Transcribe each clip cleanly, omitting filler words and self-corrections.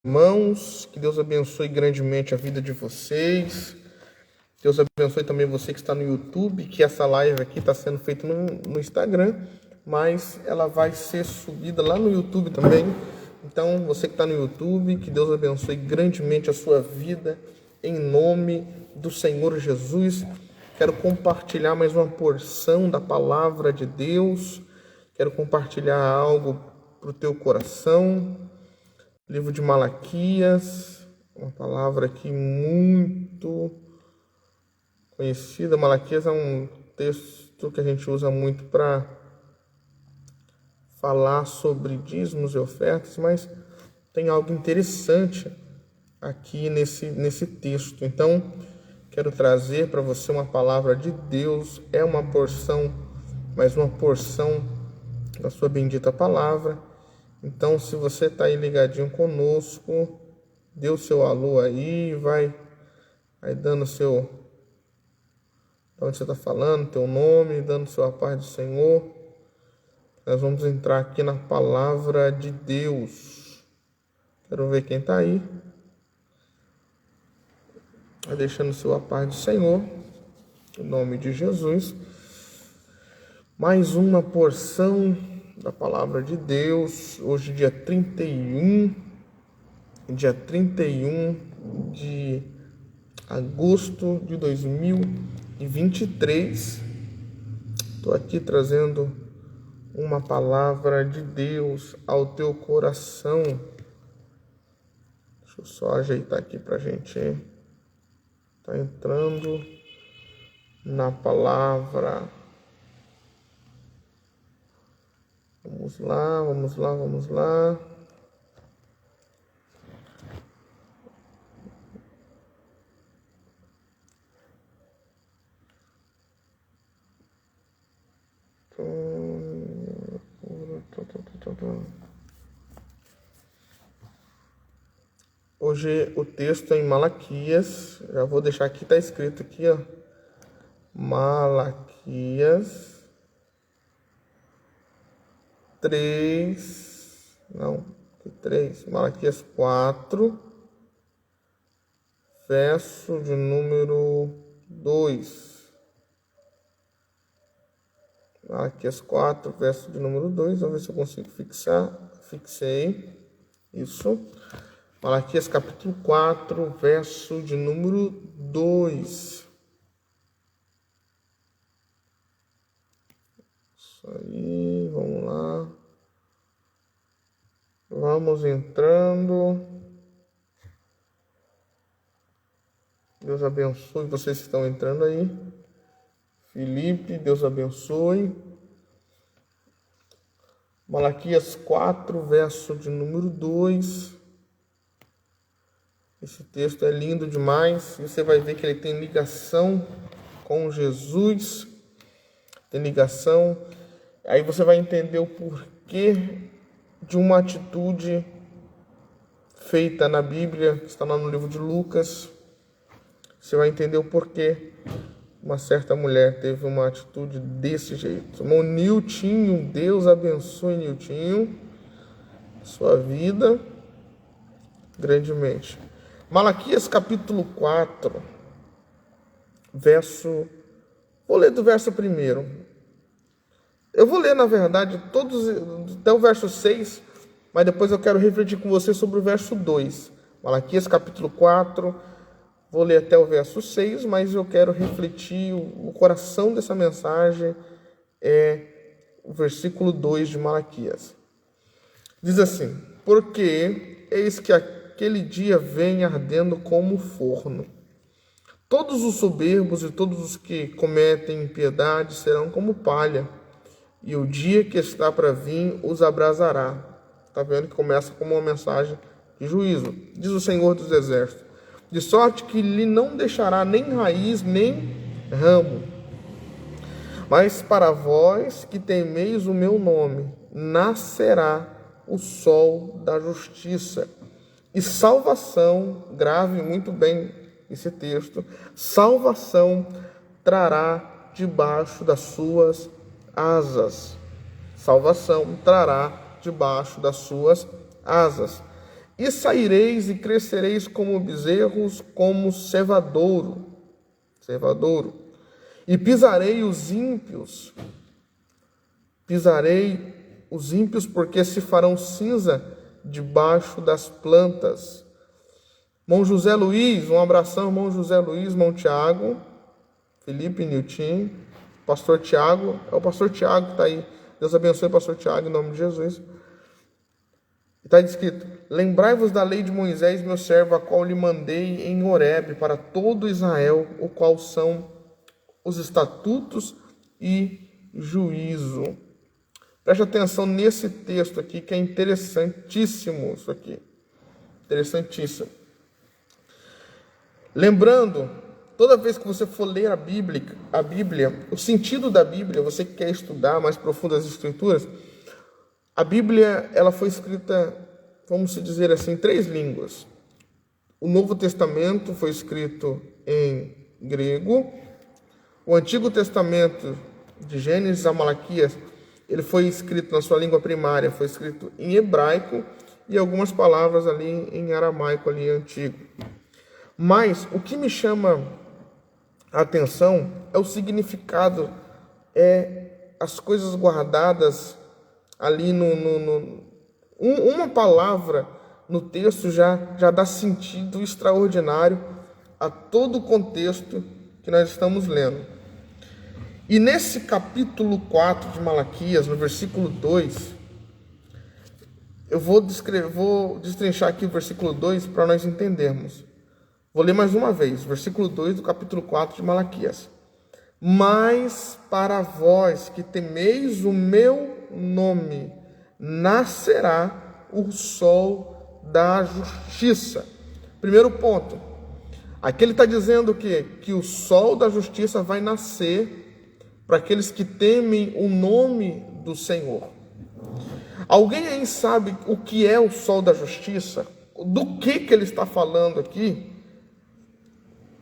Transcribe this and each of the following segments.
Irmãos, que Deus abençoe grandemente a vida de vocês. Deus abençoe também você que está no YouTube, que essa live aqui está sendo feita no Instagram, mas ela vai ser subida lá no YouTube também. Então, você que está no YouTube, que Deus abençoe grandemente a sua vida, em nome do Senhor Jesus. Quero compartilhar mais uma porção da palavra de Deus. Quero compartilhar algo para o teu coração. Livro de Malaquias, uma palavra aqui muito conhecida. Malaquias é um texto que a gente usa muito para falar sobre dízimos e ofertas, mas tem algo interessante aqui nesse texto. Então, quero trazer para você uma palavra de Deus. É uma porção, mais uma porção da sua bendita palavra. Então, se você está aí ligadinho conosco, dê o seu alô aí, vai dando seu, de onde você está falando, teu nome, dando sua paz do Senhor. Nós vamos entrar aqui na palavra de Deus. Quero ver quem está aí. Vai deixando sua paz do Senhor, em nome de Jesus. Mais uma porção da palavra de Deus, hoje dia 31 de agosto de 2023. Estou aqui trazendo uma palavra de Deus ao teu coração. Deixa eu só ajeitar aqui para a gente tá entrando na palavra. Vamos lá. Hoje o texto é em Malaquias. Já vou deixar aqui, tá escrito aqui, ó. Malaquias 4, verso de número 2. Malaquias 4, verso de número 2. Vamos ver se eu consigo fixar. Fixei. Isso. Malaquias capítulo 4, verso de número 2. Isso aí, vamos lá. Vamos entrando. Deus abençoe vocês que estão entrando aí. Felipe, Deus abençoe. Malaquias 4, verso de número 2. Esse texto é lindo demais. E você vai ver que ele tem ligação com Jesus. Tem ligação. Aí você vai entender o porquê de uma atitude feita na Bíblia, que está lá no livro de Lucas. Você vai entender o porquê uma certa mulher teve uma atitude desse jeito. Irmão Niltinho, Deus abençoe Niltinho, sua vida grandemente. Malaquias capítulo 4, vou ler do verso 1. Eu vou ler, na verdade, todos até o verso 6, mas depois eu quero refletir com você sobre o verso 2. Malaquias capítulo 4, vou ler até o verso 6, mas eu quero refletir, o coração dessa mensagem é o versículo 2 de Malaquias. Diz assim: porque eis que aquele dia vem ardendo como forno. Todos os soberbos e todos os que cometem impiedade serão como palha, e o dia que está para vir os abrasará. Está vendo que começa como uma mensagem de juízo. Diz o Senhor dos Exércitos: de sorte que lhe não deixará nem raiz, nem ramo. Mas para vós que temeis o meu nome, nascerá o sol da justiça. E salvação, grave muito bem esse texto, salvação trará debaixo das suas asas. Salvação trará debaixo das suas asas. E saireis e crescereis como bezerros, como cevadouro. E pisarei os ímpios, porque se farão cinza debaixo das plantas. Irmão José Luiz, um abração, irmão José Luiz, irmão Tiago, Felipe Nilton, pastor Tiago, é o pastor Tiago que está aí. Deus abençoe o pastor Tiago, em nome de Jesus. Está escrito: lembrai-vos da lei de Moisés, meu servo, a qual lhe mandei em Horebe para todo Israel, o qual são os estatutos e juízo. Preste atenção nesse texto aqui, que é interessantíssimo isso aqui. Interessantíssimo. Lembrando, toda vez que você for ler a Bíblia, o sentido da Bíblia, você que quer estudar mais profundo as Escrituras, a Bíblia, ela foi escrita, vamos dizer assim, em 3 línguas. O Novo Testamento foi escrito em grego. O Antigo Testamento, de Gênesis a Malaquias, ele foi escrito na sua língua primária, foi escrito em hebraico e algumas palavras ali em aramaico, ali antigo. Mas o que me chama a atenção é o significado, as coisas guardadas ali uma palavra no texto já dá sentido extraordinário a todo o contexto que nós estamos lendo. E nesse capítulo 4 de Malaquias, no versículo 2, eu vou destrinchar aqui o versículo 2 para nós entendermos. Vou ler mais uma vez, versículo 2 do capítulo 4 de Malaquias. Mas para vós que temeis o meu nome, nascerá o sol da justiça. Primeiro ponto. Aqui ele está dizendo que o sol da justiça vai nascer para aqueles que temem o nome do Senhor. Alguém aí sabe o que é o sol da justiça? Do que ele está falando aqui?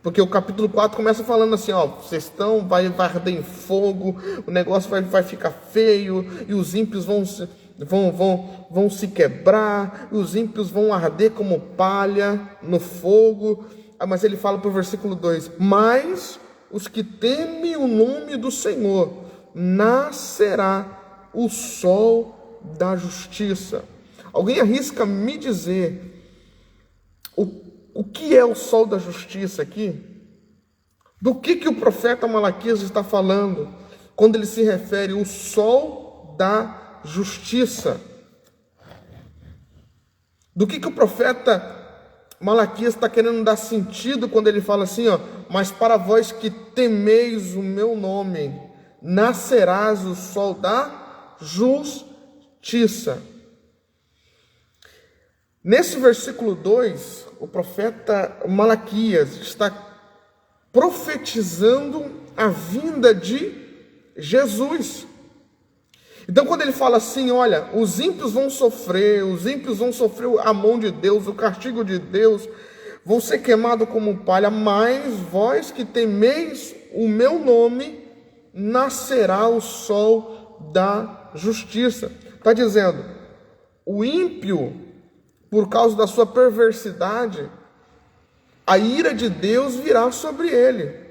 Porque o capítulo 4 começa falando assim, vocês estão, vai arder em fogo, o negócio vai ficar feio, e os ímpios vão se quebrar, e os ímpios vão arder como palha no fogo. Mas ele fala para o versículo 2, mas os que temem o nome do Senhor, nascerá o sol da justiça. Alguém arrisca me dizer o que é o sol da justiça aqui? Do que o profeta Malaquias está falando quando ele se refere ao sol da justiça? Do que o profeta Malaquias está querendo dar sentido quando ele fala assim, mas para vós que temeis o meu nome, nascerás o sol da justiça. Nesse versículo 2, o profeta Malaquias está profetizando a vinda de Jesus. Então, quando ele fala assim, olha, os ímpios vão sofrer a mão de Deus, o castigo de Deus, vão ser queimados como palha, mas vós que temeis o meu nome, nascerá o sol da justiça. Está dizendo, o ímpio, por causa da sua perversidade, a ira de Deus virá sobre ele.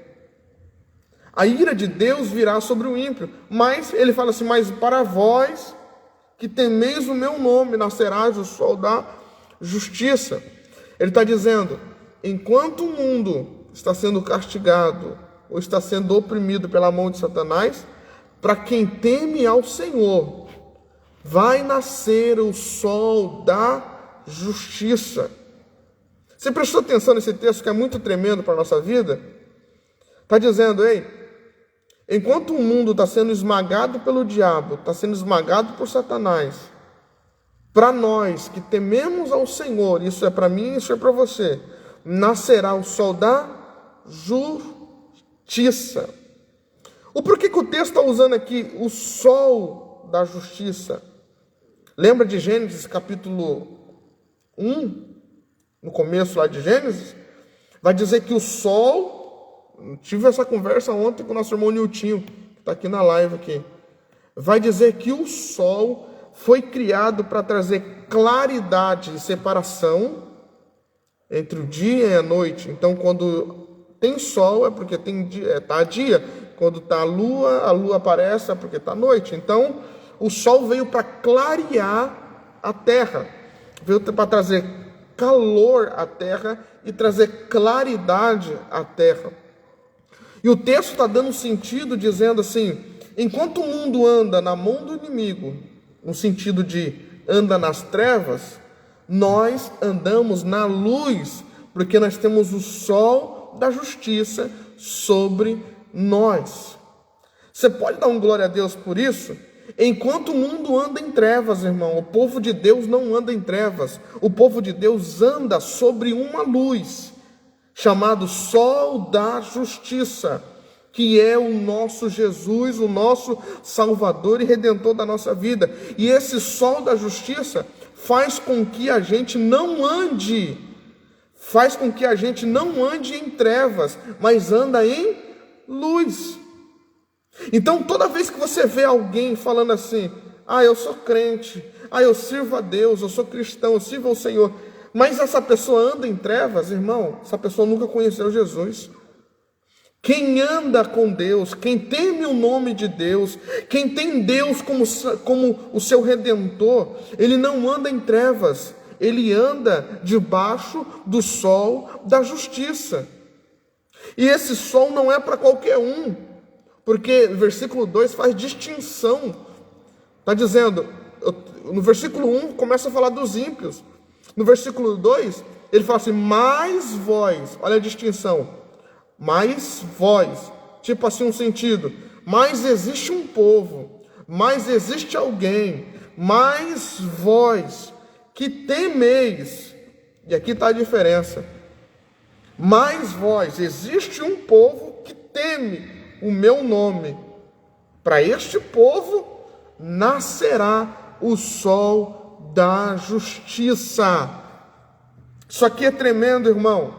A ira de Deus virá sobre o ímpio. Mas ele fala assim, mas para vós que temeis o meu nome, nascerás o sol da justiça. Ele está dizendo, enquanto o mundo está sendo castigado, ou está sendo oprimido pela mão de Satanás, para quem teme ao Senhor, vai nascer o sol da justiça. Você prestou atenção nesse texto que é muito tremendo para a nossa vida? Está dizendo, enquanto o mundo está sendo esmagado pelo diabo, está sendo esmagado por Satanás, para nós que tememos ao Senhor, isso é para mim, isso é para você, nascerá o sol da justiça. O porquê que o texto está usando aqui o sol da justiça? Lembra de Gênesis capítulo 1, no começo lá de Gênesis, vai dizer que o sol, tive essa conversa ontem com o nosso irmão Niltinho, que está aqui na live aqui, vai dizer que o sol foi criado para trazer claridade e separação entre o dia e a noite. Então, quando tem sol, é porque está dia. Quando está a lua aparece, é porque está noite. Então, o sol veio para clarear a terra. Veio para trazer calor à terra e trazer claridade à terra. E o texto está dando sentido, dizendo assim: enquanto o mundo anda na mão do inimigo, no sentido de anda nas trevas, nós andamos na luz, porque nós temos o sol da justiça sobre nós. Você pode dar um glória a Deus por isso? Enquanto o mundo anda em trevas, irmão, o povo de Deus não anda em trevas. O povo de Deus anda sobre uma luz, chamado sol da justiça, que é o nosso Jesus, o nosso Salvador e Redentor da nossa vida. E esse sol da justiça faz com que a gente não ande em trevas, mas anda em luz. Então, toda vez que você vê alguém falando assim: eu sou crente, eu sirvo a Deus, eu sou cristão, eu sirvo ao Senhor, mas essa pessoa anda em trevas, irmão, essa pessoa nunca conheceu Jesus. Quem anda com Deus, quem teme o nome de Deus, quem tem Deus como o seu Redentor, ele não anda em trevas, ele anda debaixo do sol da justiça. E esse sol não é para qualquer um, porque o versículo 2 faz distinção. Está dizendo, no versículo 1 começa a falar dos ímpios. No versículo 2, ele fala assim: mas vós, olha a distinção, mas vós, tipo assim um sentido, mas existe um povo, mas existe alguém, mas vós, que temeis, e aqui está a diferença, mas vós, existe um povo que teme o meu nome, para este povo nascerá o sol da justiça. Isso aqui é tremendo, irmão.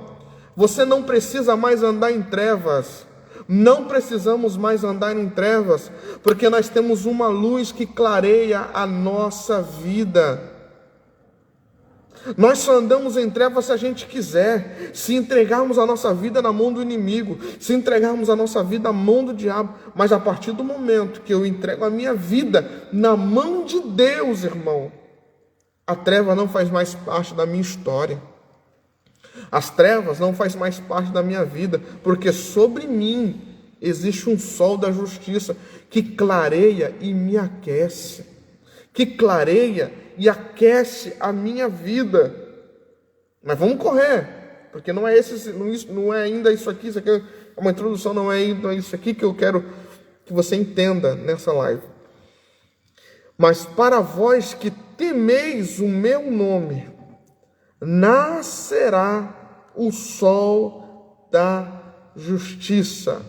Você não precisa mais andar em trevas. Não precisamos mais andar em trevas, porque nós temos uma luz que clareia a nossa vida. Nós só andamos em trevas se a gente quiser, se entregarmos a nossa vida na mão do inimigo, se entregarmos a nossa vida à mão do diabo. Mas a partir do momento que eu entrego a minha vida na mão de Deus, irmão, a treva não faz mais parte da minha história. As trevas não faz mais parte da minha vida, porque sobre mim existe um sol da justiça que clareia e me aquece, que clareia e aquece a minha vida. Mas vamos correr, porque não é ainda isso aqui é uma introdução, não é ainda isso aqui que eu quero que você entenda nessa live. Mas para vós que temeis o meu nome, nascerá o sol da justiça.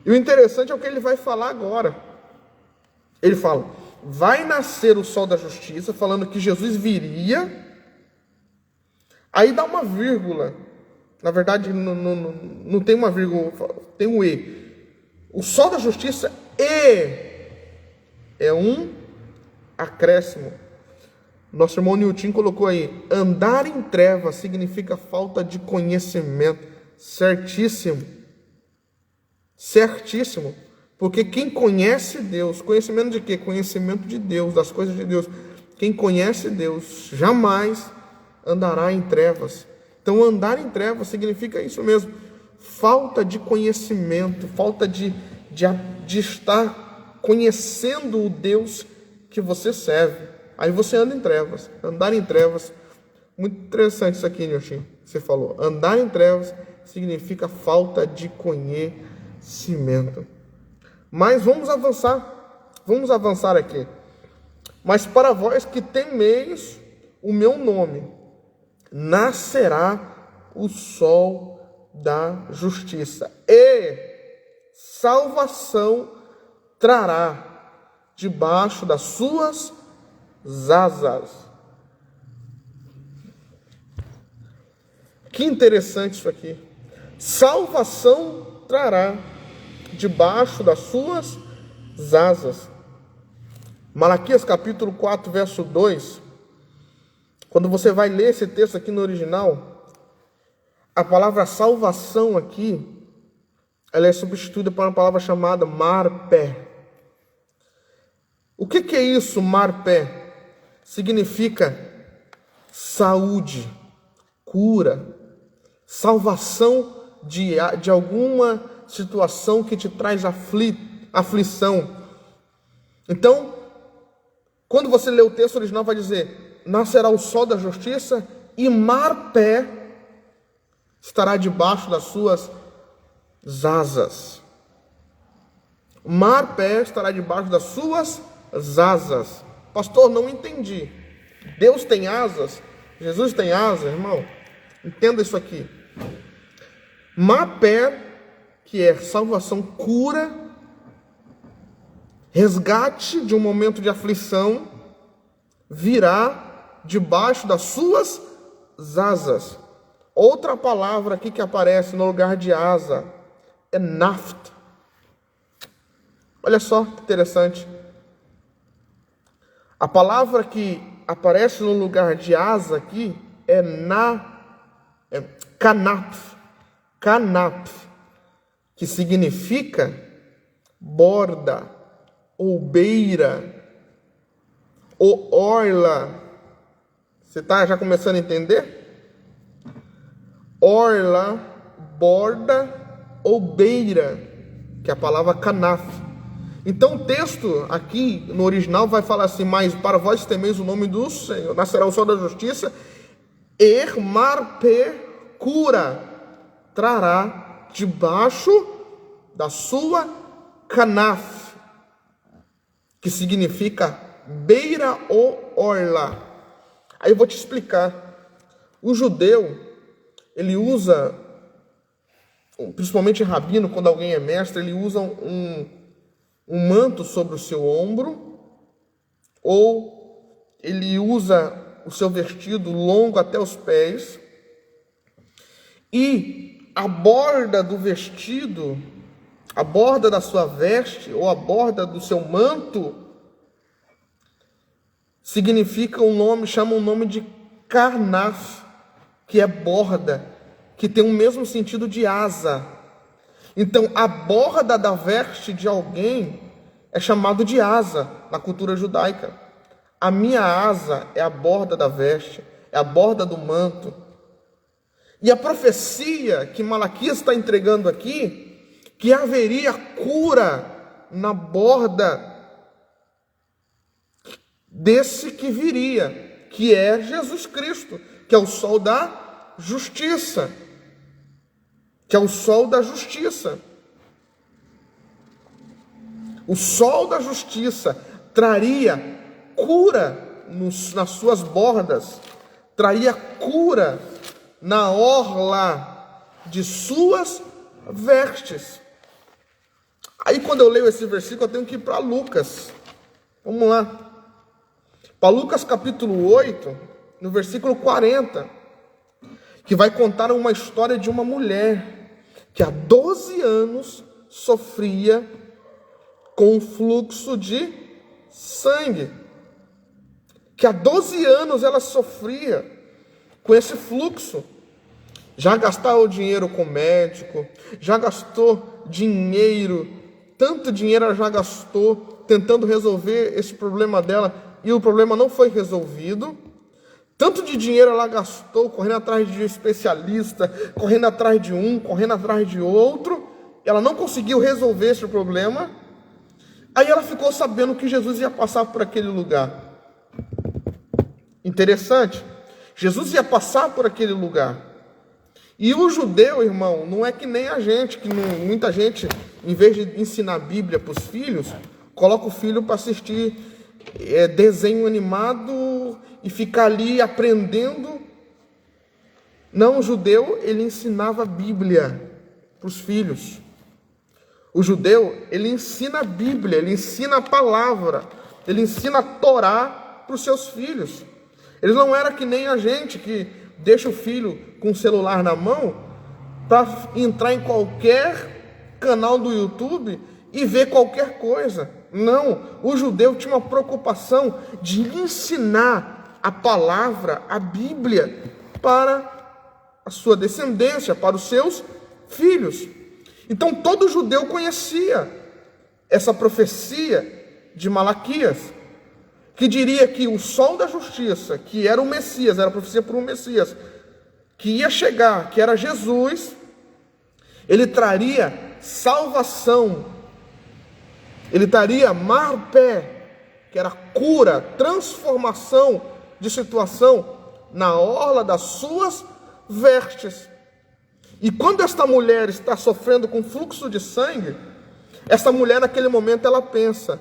E o interessante é o que ele vai falar agora. Ele fala: vai nascer o sol da justiça, falando que Jesus viria. Aí dá uma vírgula. Na verdade, não tem uma vírgula, tem um E. O sol da justiça é um acréscimo. Nosso irmão Nilton colocou aí: andar em trevas significa falta de conhecimento. Certíssimo. Certíssimo. Porque quem conhece Deus, conhecimento de quê? Conhecimento de Deus, das coisas de Deus. Quem conhece Deus jamais andará em trevas. Então, andar em trevas significa isso mesmo. Falta de conhecimento, falta de estar conhecendo o Deus que você serve. Aí você anda em trevas. Andar em trevas. Muito interessante isso aqui, Nilton, que você falou. Andar em trevas significa falta de conhecimento. Mas vamos avançar aqui. Mas para vós que temeis o meu nome, nascerá o sol da justiça, e salvação trará debaixo das suas asas. Que interessante isso aqui. Salvação trará debaixo das suas asas. Malaquias capítulo 4, verso 2, quando você vai ler esse texto aqui no original, a palavra salvação aqui, ela é substituída por uma palavra chamada marpé. O que é isso, marpé? Significa saúde, cura, salvação de alguma situação que te traz aflição. Então, quando você lê o texto original, vai dizer: nascerá o sol da justiça e marpé estará debaixo das suas asas. Marpé estará debaixo das suas asas. Pastor, não entendi. Deus tem asas? Jesus tem asas, irmão? Entenda isso aqui. Marpé, que é salvação, cura, resgate de um momento de aflição, virá debaixo das suas asas. Outra palavra aqui que aparece no lugar de asa é naft. Olha só que interessante. A palavra que aparece no lugar de asa aqui é kanaph. Kanaph, que significa borda, ou beira, ou orla. Você está já começando a entender? Orla, borda ou beira, que é a palavra kanaph. Então o texto aqui no original vai falar assim: mas para vós temeis o nome do Senhor, nascerá o sol da justiça, marpé, cura, trará debaixo da sua kanaph, que significa beira ou orla. Aí eu vou te explicar. O judeu, ele usa, principalmente rabino, quando alguém é mestre, ele usa um manto sobre o seu ombro, ou ele usa o seu vestido longo até os pés, e a borda do vestido, a borda da sua veste, ou a borda do seu manto, significa chama um nome de karnaf, que é borda, que tem o mesmo sentido de asa. Então, a borda da veste de alguém é chamado de asa na cultura judaica. A minha asa é a borda da veste, é a borda do manto. E a profecia que Malaquias está entregando aqui, que haveria cura na borda desse que viria, que é Jesus Cristo, que é o sol da justiça. Que é o sol da justiça. O sol da justiça traria cura nas suas bordas, traria cura na orla de suas vestes. Aí quando eu leio esse versículo, eu tenho que ir para Lucas. Vamos lá. Para Lucas capítulo 8, no versículo 40, que vai contar uma história de uma mulher que há 12 anos sofria com um fluxo de sangue. Que há 12 anos ela sofria com esse fluxo. Já gastou dinheiro com médico, já gastou dinheiro, tanto dinheiro ela já gastou tentando resolver esse problema dela, e o problema não foi resolvido. Tanto de dinheiro ela gastou correndo atrás de um especialista, correndo atrás de um, correndo atrás de outro. Ela não conseguiu resolver esse problema. Aí ela ficou sabendo que Jesus ia passar por aquele lugar. Interessante. Jesus ia passar por aquele lugar. E o judeu, irmão, não é que nem a gente, muita gente, em vez de ensinar a Bíblia para os filhos, coloca o filho para assistir desenho animado e ficar ali aprendendo. Não, o judeu, ele ensinava a Bíblia para os filhos. O judeu, ele ensina a Bíblia, ele ensina a palavra, ele ensina a Torá para os seus filhos. Ele não era que nem a gente, que deixa o filho com o celular na mão para entrar em qualquer canal do YouTube e ver qualquer coisa. Não, o judeu tinha uma preocupação de ensinar a palavra, a Bíblia, para a sua descendência, para os seus filhos. Então todo judeu conhecia essa profecia de Malaquias, que diria que o sol da justiça, que era o Messias, era a profecia por um Messias, que ia chegar, que era Jesus, ele traria salvação, ele traria marpé, que era cura, transformação de situação na orla das suas vestes. E quando esta mulher está sofrendo com fluxo de sangue, essa mulher naquele momento ela pensa,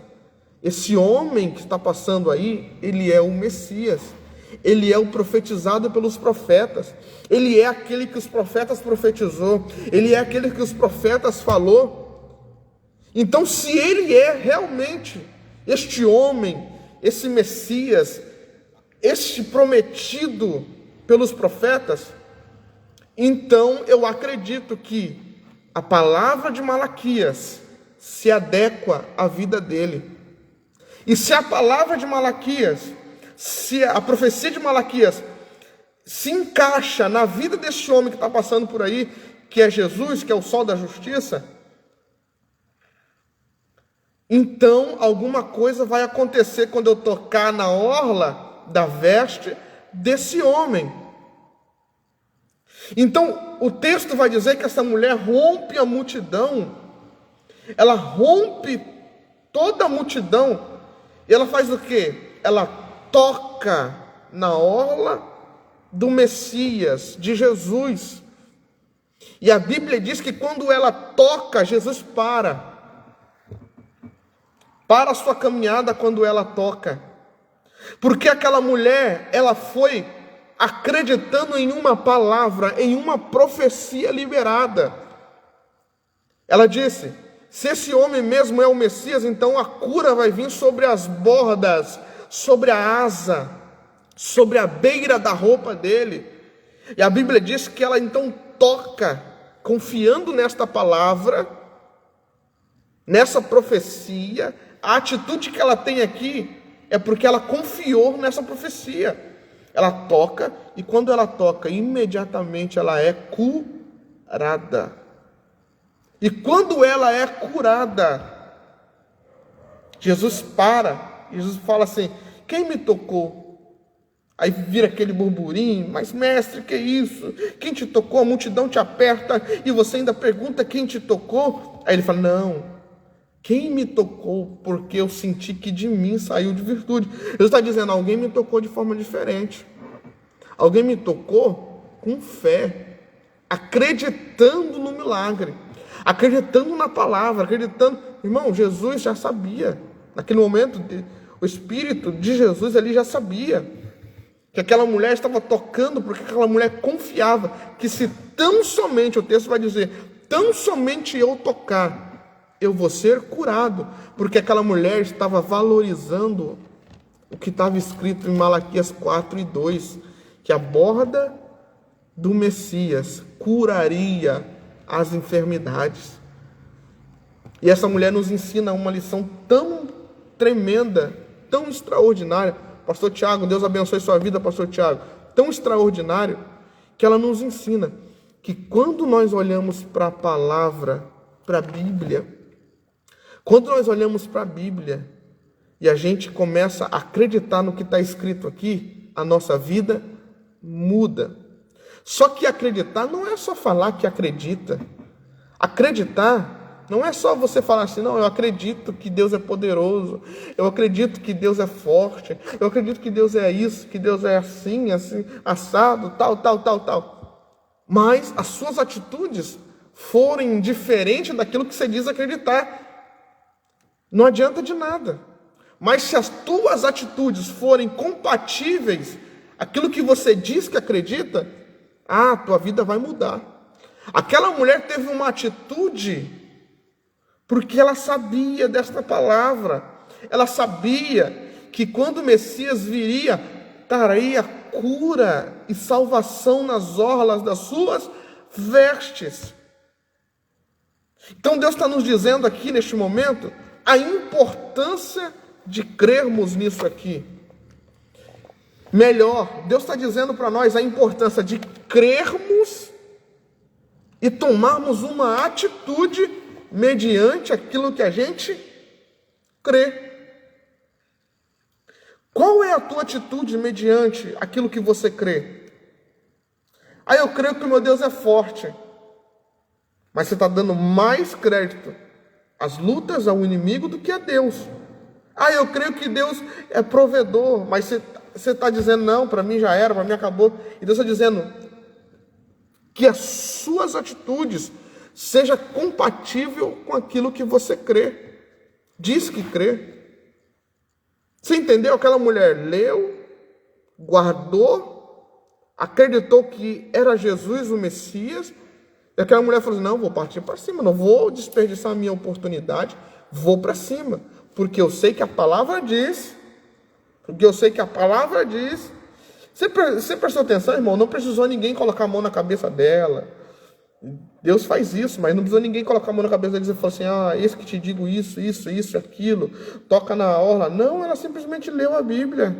esse homem que está passando aí, ele é o Messias, ele é o profetizado pelos profetas, ele é aquele que os profetas profetizou, ele é aquele que os profetas falou. Então, se ele é realmente este homem, esse Messias, este prometido pelos profetas, então eu acredito que a palavra de Malaquias se adequa à vida dele. E se a palavra de Malaquias, se a profecia de Malaquias se encaixa na vida desse homem que está passando por aí, que é Jesus, que é o sol da justiça, então alguma coisa vai acontecer quando eu tocar na orla da veste desse homem. Então o texto vai dizer que essa mulher rompe a multidão, ela rompe toda a multidão, e ela faz o quê? Ela toca na orla do Messias, de Jesus. E a Bíblia diz que quando ela toca, Jesus para a sua caminhada quando ela toca. Porque aquela mulher, ela foi acreditando em uma palavra, em uma profecia liberada. Ela disse, se esse homem mesmo é o Messias, então a cura vai vir sobre as bordas, sobre a asa, sobre a beira da roupa dele. E a Bíblia diz que ela então toca, confiando nesta palavra, nessa profecia. A atitude que ela tem aqui é porque ela confiou nessa profecia. Ela toca, e quando ela toca, imediatamente ela é curada. E quando ela é curada, Jesus para, Jesus fala assim, quem me tocou? Aí vira aquele burburinho, mas mestre, que isso? Quem te tocou? A multidão te aperta, e você ainda pergunta quem te tocou? Aí ele fala, não, quem me tocou? Porque eu senti que de mim saiu de virtude. Jesus está dizendo, alguém me tocou de forma diferente. Alguém me tocou com fé, acreditando no milagre, acreditando na palavra, acreditando. Irmão, Jesus já sabia. Naquele momento, o Espírito de Jesus ali já sabia que aquela mulher estava tocando, porque aquela mulher confiava que se tão somente, o texto vai dizer, tão somente eu tocar, eu vou ser curado, porque aquela mulher estava valorizando o que estava escrito em Malaquias 4:2, que a borda do Messias curaria as enfermidades. E essa mulher nos ensina uma lição tão tremenda, tão extraordinária. Pastor Tiago, Deus abençoe sua vida, pastor Tiago. Tão extraordinário, que ela nos ensina que quando nós olhamos para a palavra, para a Bíblia, quando nós olhamos para a Bíblia e a gente começa a acreditar no que está escrito aqui, a nossa vida muda. Só que acreditar não é só falar que acredita. Acreditar não é só você falar assim, não, eu acredito que Deus é poderoso, eu acredito que Deus é forte, eu acredito que Deus é isso, que Deus é assim, assim, assado, tal. Mas as suas atitudes forem diferentes daquilo que você diz acreditar, não adianta de nada. Mas se as tuas atitudes forem compatíveis aquilo que você diz que acredita, a tua vida vai mudar. Aquela mulher teve uma atitude porque ela sabia desta palavra. Ela sabia que quando o Messias viria, traria cura e salvação nas orlas das suas vestes. Então Deus está nos dizendo aqui neste momento a importância de crermos nisso aqui. Melhor, Deus está dizendo para nós a importância de crermos e tomarmos uma atitude mediante aquilo que a gente crê. Qual é a tua atitude mediante aquilo que você crê? Eu creio que o meu Deus é forte. Mas você está dando mais crédito às lutas, ao inimigo, do que a Deus. Eu creio que Deus é provedor, mas você está dizendo, não, para mim já era, para mim acabou. E Deus está dizendo que as suas atitudes sejam compatíveis com aquilo que você crê. Diz que crê. Você entendeu? Aquela mulher leu, guardou, acreditou que era Jesus o Messias. E aquela mulher falou assim, não, vou partir para cima, não vou desperdiçar a minha oportunidade, vou para cima. Porque eu sei que a palavra diz. Você prestou atenção, irmão? Não precisou ninguém colocar a mão na cabeça dela. Deus faz isso, mas não precisou ninguém colocar a mão na cabeça dela e falar assim, esse que te digo isso, aquilo, toca na orla. Não, ela simplesmente leu a Bíblia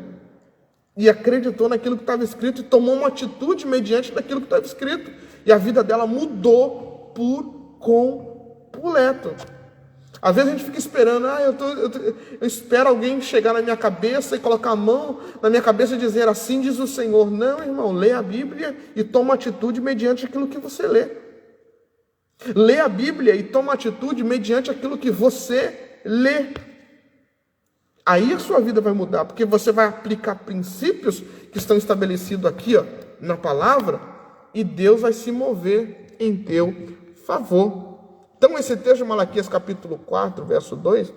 e acreditou naquilo que estava escrito e tomou uma atitude mediante daquilo que estava escrito. E a vida dela mudou por completo. Às vezes a gente fica esperando, eu espero alguém chegar na minha cabeça e colocar a mão na minha cabeça e dizer, assim diz o Senhor. Não, irmão, lê a Bíblia e toma atitude mediante aquilo que você lê. Lê a Bíblia e toma atitude mediante aquilo que você lê. Aí a sua vida vai mudar, porque você vai aplicar princípios que estão estabelecidos aqui, na palavra, e Deus vai se mover em teu favor. Então, esse texto de Malaquias, capítulo 4, verso 2,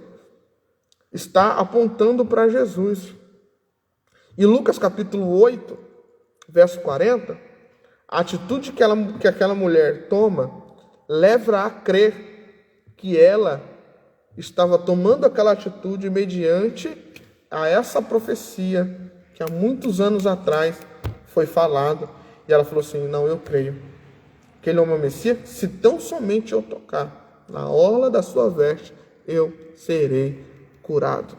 está apontando para Jesus. E Lucas, capítulo 8, verso 40, a atitude que aquela mulher toma, leva a crer que ela estava tomando aquela atitude mediante a essa profecia que há muitos anos atrás foi falada. E ela falou assim, não, eu creio que ele é o meu Messias, se tão somente eu tocar na orla da sua veste, eu serei curado.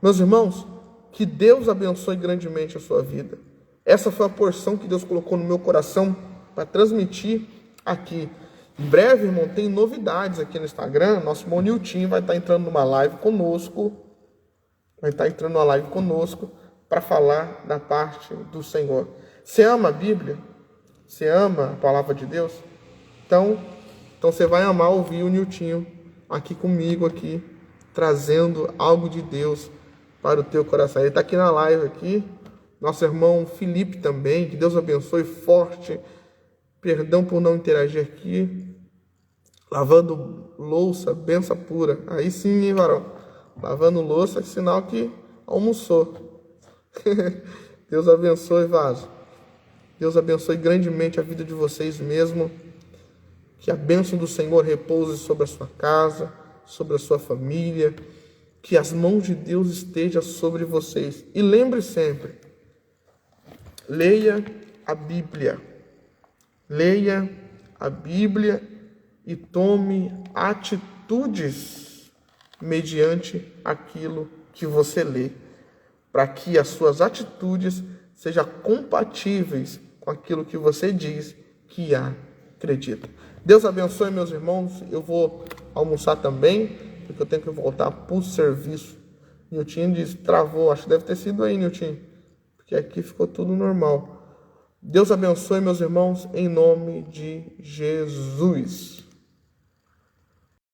Meus irmãos, que Deus abençoe grandemente a sua vida. Essa foi a porção que Deus colocou no meu coração para transmitir aqui. Em breve, irmão, tem novidades aqui no Instagram. Nosso irmão Nilton vai estar entrando numa live conosco. Para falar da parte do Senhor. Você ama a Bíblia? Você ama a palavra de Deus? Então você vai amar ouvir o Nilton aqui comigo, aqui, trazendo algo de Deus para o teu coração. Ele está aqui na live, aqui. Nosso irmão Felipe também, que Deus abençoe forte. Perdão por não interagir aqui. Lavando louça, benção pura. Aí sim, hein, varão? Lavando louça é sinal que almoçou. Deus abençoe, vaso. Deus abençoe grandemente a vida de vocês mesmo. Que a bênção do Senhor repouse sobre a sua casa, sobre a sua família. Que as mãos de Deus estejam sobre vocês. E lembre sempre, leia a Bíblia. Leia a Bíblia e tome atitudes mediante aquilo que você lê, para que as suas atitudes sejam compatíveis com aquilo que você diz que acredita. Deus abençoe, meus irmãos. Eu vou almoçar também, porque eu tenho que voltar para o serviço. Nilton disse, travou, acho que deve ter sido aí, Nilton, porque aqui ficou tudo normal. Deus abençoe, meus irmãos, em nome de Jesus.